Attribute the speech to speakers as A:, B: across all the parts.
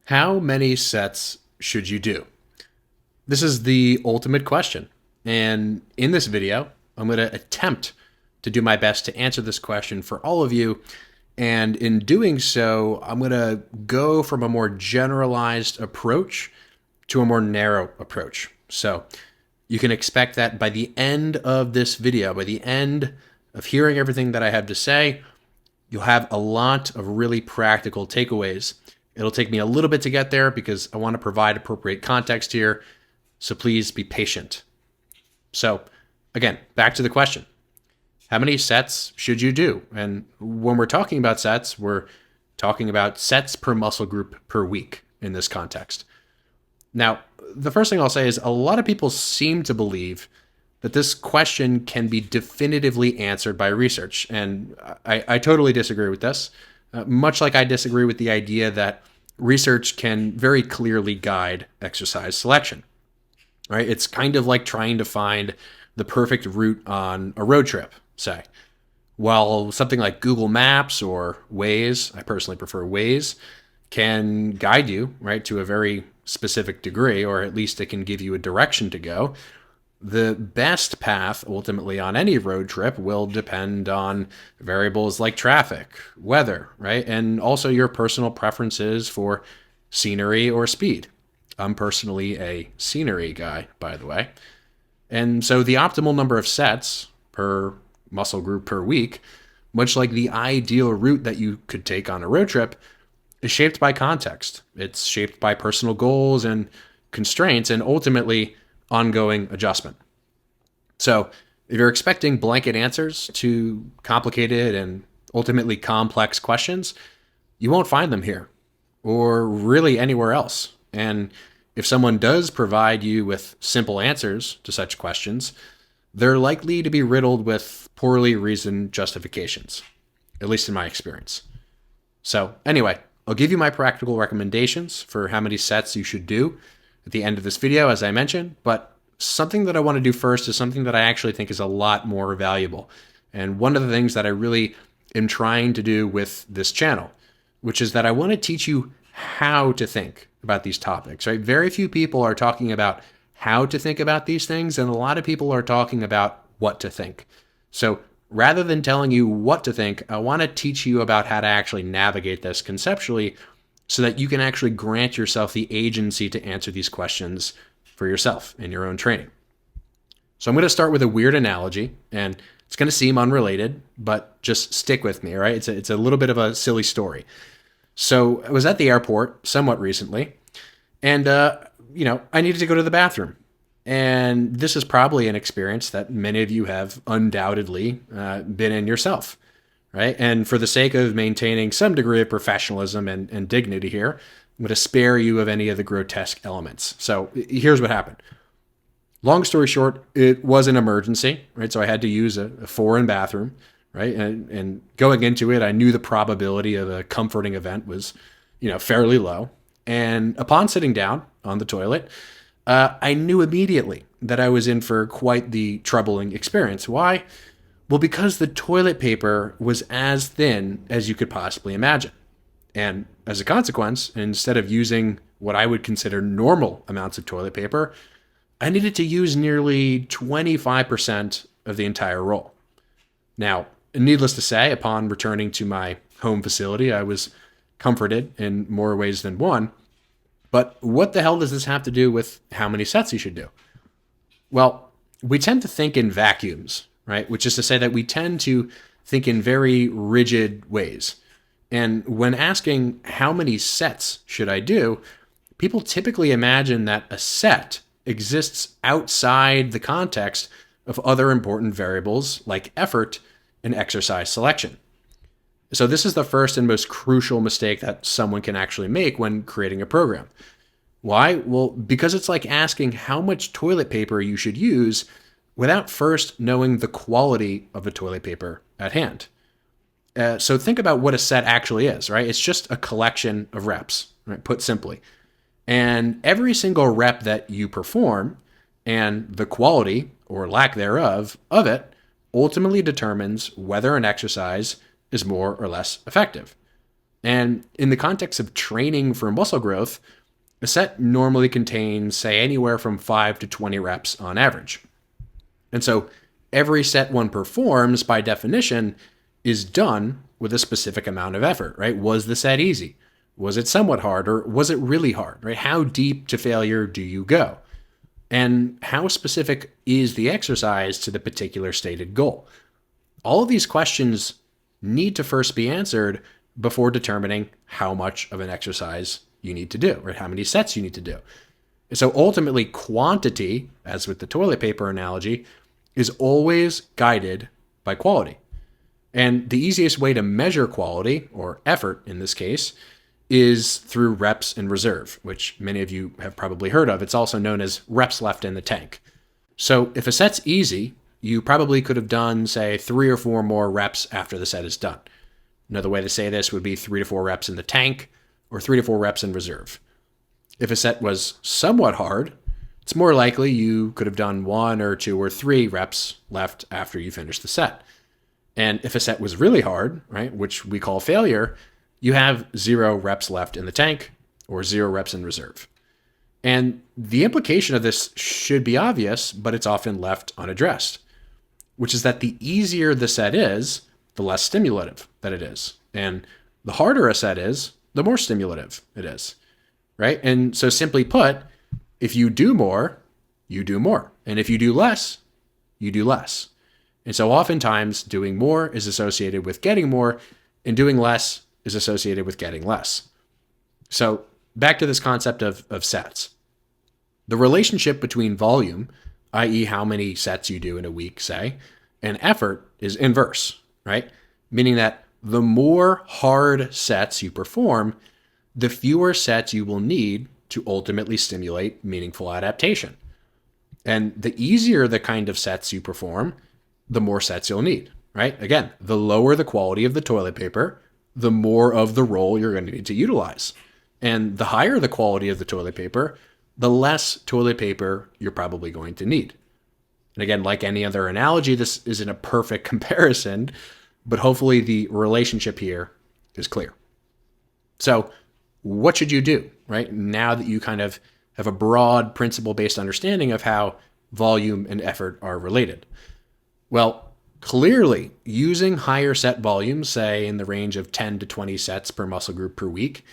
A: How many sets should you do? This is the ultimate question. And in this video, I'm going to attempt to do my best to answer this question for all of you. And in doing so, I'm going to go from a more generalized approach to a more narrow approach. So you can expect that by the end of this video, by the end of hearing everything that I have to say, you'll have a lot of really practical takeaways. It'll take me a little bit to get there because I want to provide appropriate context here. So please be patient. So again, back to the question. How many sets should you do? And when we're talking about sets, we're talking about sets per muscle group per week in this context. Now, the first thing I'll say is a lot of people seem to believe that this question can be definitively answered by research. And I totally disagree with this, much like I disagree with the idea that research can very clearly guide exercise selection. Right? It's kind of like trying to find the perfect route on a road trip, say. While something like Google Maps or Waze, I personally prefer Waze, can guide you, right, to a very specific degree, or at least it can give you a direction to go. The best path ultimately on any road trip will depend on variables like traffic, weather, right? And also your personal preferences for scenery or speed. I'm personally a scenery guy, by the way. And so the optimal number of sets per muscle group per week, much like the ideal route that you could take on a road trip, is shaped by context. It's shaped by personal goals and constraints and ultimately ongoing adjustment. So if you're expecting blanket answers to complicated and ultimately complex questions, you won't find them here or really anywhere else. And if someone does provide you with simple answers to such questions, they're likely to be riddled with poorly reasoned justifications, at least in my experience. So anyway, I'll give you my practical recommendations for how many sets you should do at the end of this video, as I mentioned, but something that I want to do first is something that I actually think is a lot more valuable. And one of the things that I really am trying to do with this channel, which is that I want to teach you how to think about these topics, right? Very few people are talking about how to think about these things, and a lot of people are talking about what to think. So rather than telling you what to think, I want to teach you about how to actually navigate this conceptually so that you can actually grant yourself the agency to answer these questions for yourself in your own training. So I'm going to start with a weird analogy, and it's going to seem unrelated, but just stick with me, all right? It's a little bit of a silly story. So I was at the airport somewhat recently, and I needed to go to the bathroom. And this is probably an experience that many of you have undoubtedly been in yourself, right? And for the sake of maintaining some degree of professionalism and dignity here, I'm going to spare you of any of the grotesque elements. So here's what happened. Long story short, it was an emergency, right? So I had to use a foreign bathroom, right? And going into it, I knew the probability of a comforting event was, fairly low. And upon sitting down on the toilet, I knew immediately that I was in for quite the troubling experience. Why? Well, because the toilet paper was as thin as you could possibly imagine. And as a consequence, instead of using what I would consider normal amounts of toilet paper, I needed to use nearly 25% of the entire roll. Now, needless to say, upon returning to my home facility, I was comforted in more ways than one. But what the hell does this have to do with how many sets you should do? Well, we tend to think in vacuums, right? Which is to say that we tend to think in very rigid ways. And when asking how many sets should I do, people typically imagine that a set exists outside the context of other important variables like effort and exercise selection. So this is the first and most crucial mistake that someone can actually make when creating a program. Why? Well, because it's like asking how much toilet paper you should use without first knowing the quality of the toilet paper at hand. So think about what a set actually is, right? It's just a collection of reps, right? Put simply. And every single rep that you perform and the quality or lack thereof of it ultimately determines whether an exercise is more or less effective. And in the context of training for muscle growth, a set normally contains, say, anywhere from 5 to 20 reps on average. And so every set one performs, by definition, is done with a specific amount of effort, right? Was the set easy? Was it somewhat hard, or was it really hard, right? How deep to failure do you go? And how specific is the exercise to the particular stated goal? All of these questions need to first be answered before determining how much of an exercise you need to do, right? How many sets you need to do. So ultimately, quantity, as with the toilet paper analogy, is always guided by quality. And the easiest way to measure quality, or effort in this case, is through reps in reserve, which many of you have probably heard of. It's also known as reps left in the tank. So if a set's easy, you probably could have done, say, 3 or 4 more reps after the set is done. Another way to say this would be 3 to 4 reps in the tank, or 3 to 4 reps in reserve. If a set was somewhat hard, it's more likely you could have done 1 or 2 or 3 reps left after you finish the set. And if a set was really hard, right, which we call failure, you have 0 reps left in the tank or 0 reps in reserve. And the implication of this should be obvious, but it's often left unaddressed, which is that the easier the set is, the less stimulative that it is. And the harder a set is, the more stimulative it is, right? And so simply put, if you do more, you do more. And if you do less, you do less. And so oftentimes doing more is associated with getting more, and doing less is associated with getting less. So back to this concept of sets. The relationship between volume, i.e. how many sets you do in a week, say, and effort is inverse, right? Meaning that the more hard sets you perform, the fewer sets you will need to ultimately stimulate meaningful adaptation. And the easier the kind of sets you perform, the more sets you'll need, right? Again, the lower the quality of the toilet paper, the more of the roll you're going to need to utilize. And the higher the quality of the toilet paper, the less toilet paper you're probably going to need. And again, like any other analogy, this isn't a perfect comparison, but hopefully the relationship here is clear. So what should you do, right? Now that you kind of have a broad principle-based understanding of how volume and effort are related. Well, clearly, using higher set volumes, say in the range of 10 to 20 sets per muscle group per week,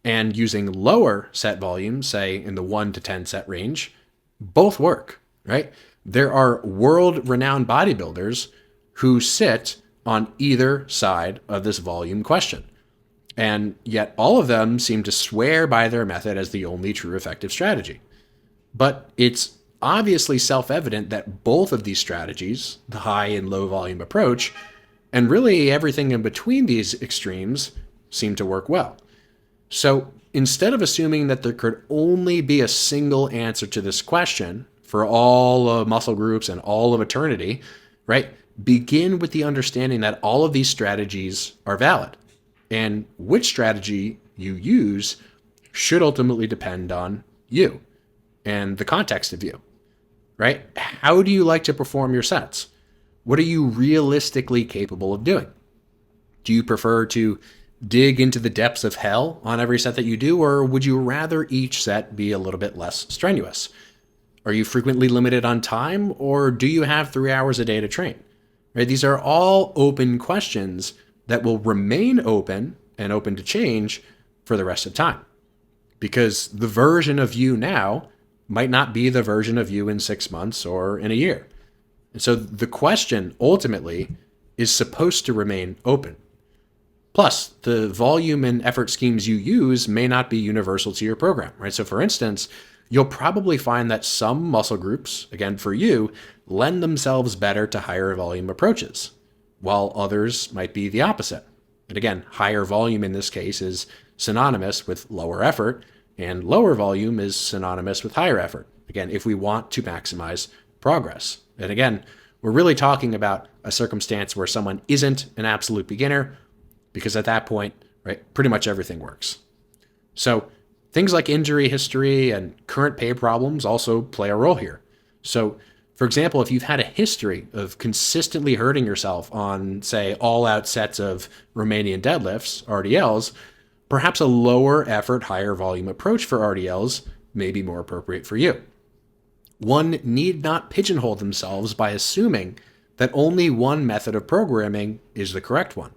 A: and using lower set volumes, say in the 1 to 10 set range, both work, right? There are world-renowned bodybuilders who sit on either side of this volume question. And yet all of them seem to swear by their method as the only true effective strategy. But it's obviously self-evident that both of these strategies, the high and low volume approach, and really everything in between these extremes, seem to work well. So instead of assuming that there could only be a single answer to this question for all of muscle groups and all of eternity, right? Begin with the understanding that all of these strategies are valid. And which strategy you use should ultimately depend on you and the context of you, right? How do you like to perform your sets? What are you realistically capable of doing? Do you prefer to dig into the depths of hell on every set that you do, or would you rather each set be a little bit less strenuous? Are you frequently limited on time, or do you have 3 hours a day to train? Right? These are all open questions that will remain open and open to change for the rest of time. Because the version of you now might not be the version of you in 6 months or in a year. And so the question ultimately is supposed to remain open. Plus, the volume and effort schemes you use may not be universal to your program, right? So for instance, you'll probably find that some muscle groups, again for you, lend themselves better to higher volume approaches, while others might be the opposite. And again, higher volume in this case is synonymous with lower effort, and lower volume is synonymous with higher effort. Again, if we want to maximize progress. And again, we're really talking about a circumstance where someone isn't an absolute beginner, because at that point, right, pretty much everything works. So things like injury history and current pay problems also play a role here. So for example, if you've had a history of consistently hurting yourself on, say, all-out sets of Romanian deadlifts, RDLs, perhaps a lower effort, higher volume approach for RDLs may be more appropriate for you. One need not pigeonhole themselves by assuming that only one method of programming is the correct one.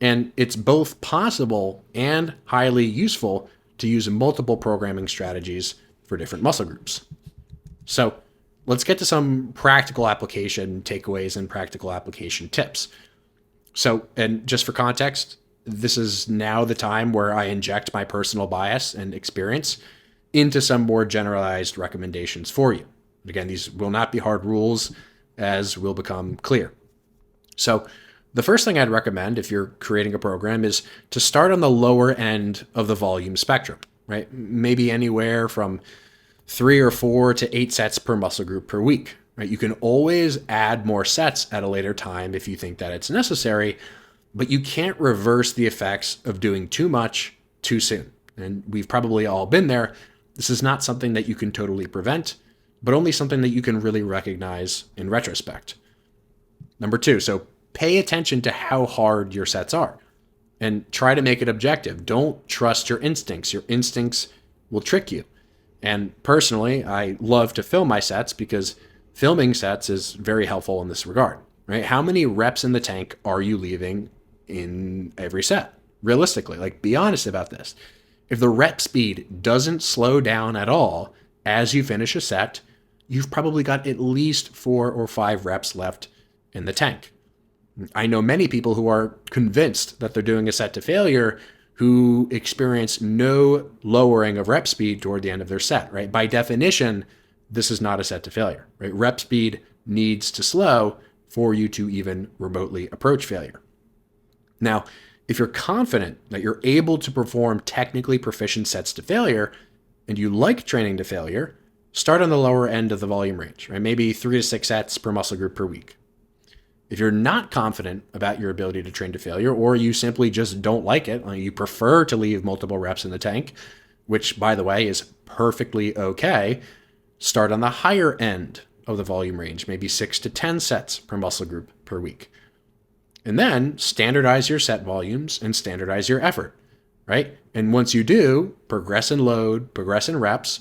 A: And it's both possible and highly useful to use multiple programming strategies for different muscle groups. So let's get to some practical application takeaways and practical application tips. So, and just for context, this is now the time where I inject my personal bias and experience into some more generalized recommendations for you. Again, these will not be hard rules, as will become clear. So the first thing I'd recommend if you're creating a program is to start on the lower end of the volume spectrum, right? Maybe anywhere from 3 or 4 to 8 sets per muscle group per week, right? You can always add more sets at a later time if you think that it's necessary, but you can't reverse the effects of doing too much too soon. And we've probably all been there. This is not something that you can totally prevent, but only something that you can really recognize in retrospect. Number 2, so pay attention to how hard your sets are and try to make it objective. Don't trust your instincts. Your instincts will trick you. And personally, I love to film my sets because filming sets is very helpful in this regard, right? How many reps in the tank are you leaving in every set? Realistically, like, be honest about this. If the rep speed doesn't slow down at all as you finish a set, you've probably got at least 4 or 5 reps left in the tank. I know many people who are convinced that they're doing a set to failure who experience no lowering of rep speed toward the end of their set, right? By definition, this is not a set to failure, right? Rep speed needs to slow for you to even remotely approach failure. Now, if you're confident that you're able to perform technically proficient sets to failure and you like training to failure, start on the lower end of the volume range, right? Maybe 3 to 6 sets per muscle group per week. If you're not confident about your ability to train to failure, or you simply just don't like it, you prefer to leave multiple reps in the tank, which, by the way, is perfectly okay, start on the higher end of the volume range, maybe 6 to 10 sets per muscle group per week. And then standardize your set volumes and standardize your effort, right? And once you do, progress in load, progress in reps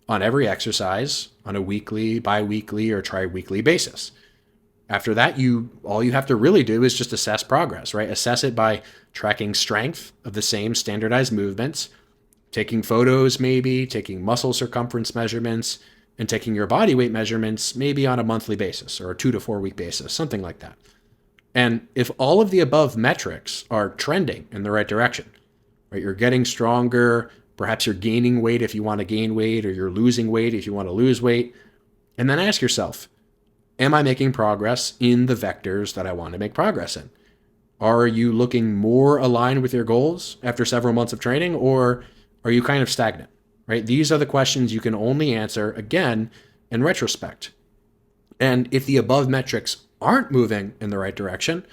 A: on every exercise on a weekly, bi-weekly, or tri-weekly basis. After that, all you have to really do is just assess progress, right? Assess it by tracking strength of the same standardized movements, taking photos maybe, taking muscle circumference measurements, and taking your body weight measurements maybe on a monthly basis or a 2 to 4 week basis, something like that. And if all of the above metrics are trending in the right direction, right? You're getting stronger, perhaps you're gaining weight if you want to gain weight, or you're losing weight if you want to lose weight, and then ask yourself, am I making progress in the vectors that I want to make progress in? Are you looking more aligned with your goals after several months of training, or are you kind of stagnant, right? These are the questions you can only answer, again, in retrospect. And if the above metrics aren't moving in the right direction,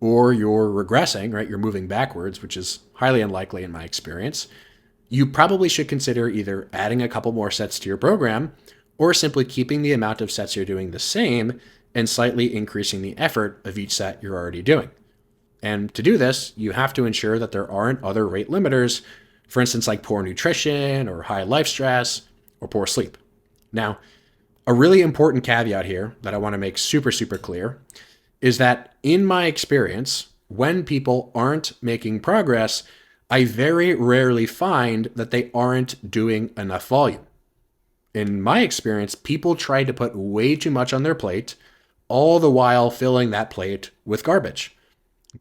A: or you're regressing, right? You're moving backwards, which is highly unlikely in my experience, you probably should consider either adding a couple more sets to your program, or simply keeping the amount of sets you're doing the same and slightly increasing the effort of each set you're already doing. And to do this, you have to ensure that there aren't other rate limiters, for instance, like poor nutrition or high life stress or poor sleep. Now, a really important caveat here that I want to make super, super clear is that in my experience, when people aren't making progress, I very rarely find that they aren't doing enough volume. In my experience, people try to put way too much on their plate, all the while filling that plate with garbage.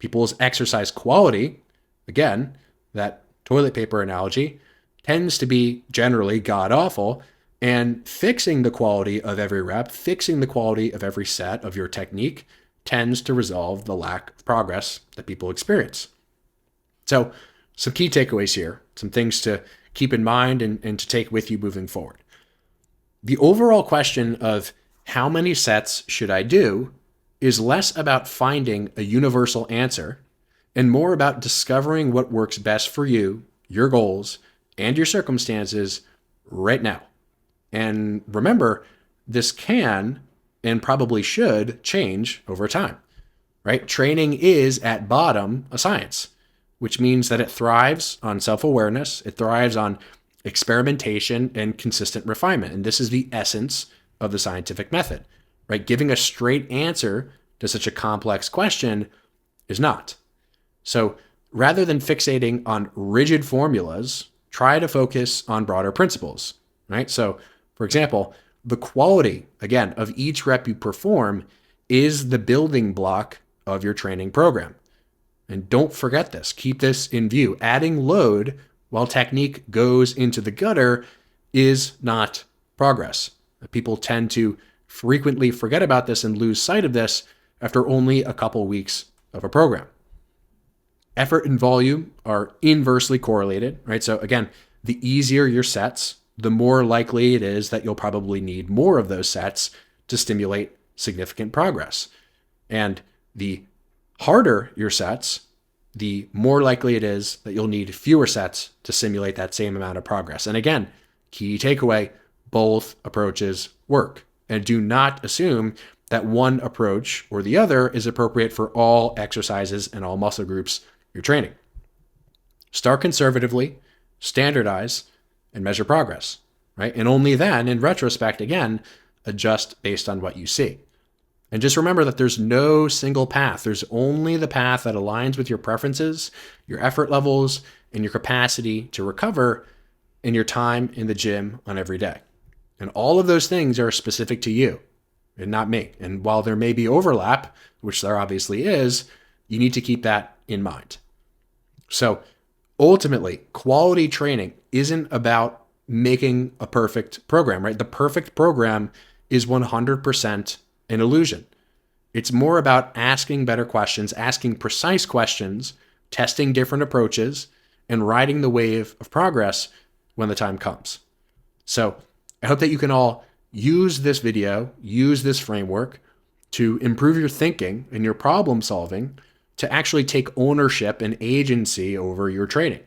A: People's exercise quality, again, that toilet paper analogy, tends to be generally god-awful, and fixing the quality of every rep, fixing the quality of every set of your technique tends to resolve the lack of progress that people experience. So, some key takeaways here, some things to keep in mind and to take with you moving forward. The overall question of how many sets should I do is less about finding a universal answer and more about discovering what works best for you, your goals, and your circumstances right now. And remember, this can and probably should change over time, right? Training is at bottom a science. which means that it thrives on self-awareness, it thrives on experimentation and consistent refinement. And this is the essence of the scientific method, right? Giving a straight answer to such a complex question is not. So rather than fixating on rigid formulas, try to focus on broader principles, right? So for example, the quality, again, of each rep you perform is the building block of your training program. And don't forget this, keep this in view. Adding load while technique goes into the gutter is not progress. People tend to frequently forget about this and lose sight of this after only a couple weeks of a program. Effort and volume are inversely correlated, right? So again, the easier your sets, the more likely it is that you'll probably need more of those sets to stimulate significant progress. And the harder your sets, the more likely it is that you'll need fewer sets to simulate that same amount of progress. And again, key takeaway, both approaches work. And do not assume that one approach or the other is appropriate for all exercises and all muscle groups you're training. Start conservatively, standardize, and measure progress, right? And only then, in retrospect, again, adjust based on what you see. And just remember that there's no single path. There's only the path that aligns with your preferences, your effort levels, and your capacity to recover in your time in the gym on every day. And all of those things are specific to you and not me. And while there may be overlap, which there obviously is, you need to keep that in mind. So ultimately, quality training isn't about making a perfect program, right? The perfect program is 100% an illusion. It's more about asking better questions, asking precise questions, testing different approaches, and riding the wave of progress when the time comes. So I hope that you can all use this video, use this framework to improve your thinking and your problem solving to actually take ownership and agency over your training,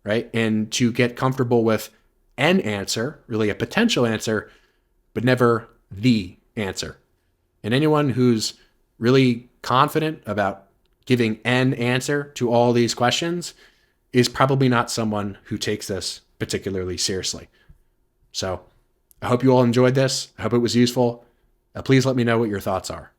A: right? And to get comfortable with an answer, really a potential answer, but never the answer. And anyone who's really confident about giving an answer to all these questions is probably not someone who takes this particularly seriously. So I hope you all enjoyed this. I hope it was useful. Please let me know what your thoughts are.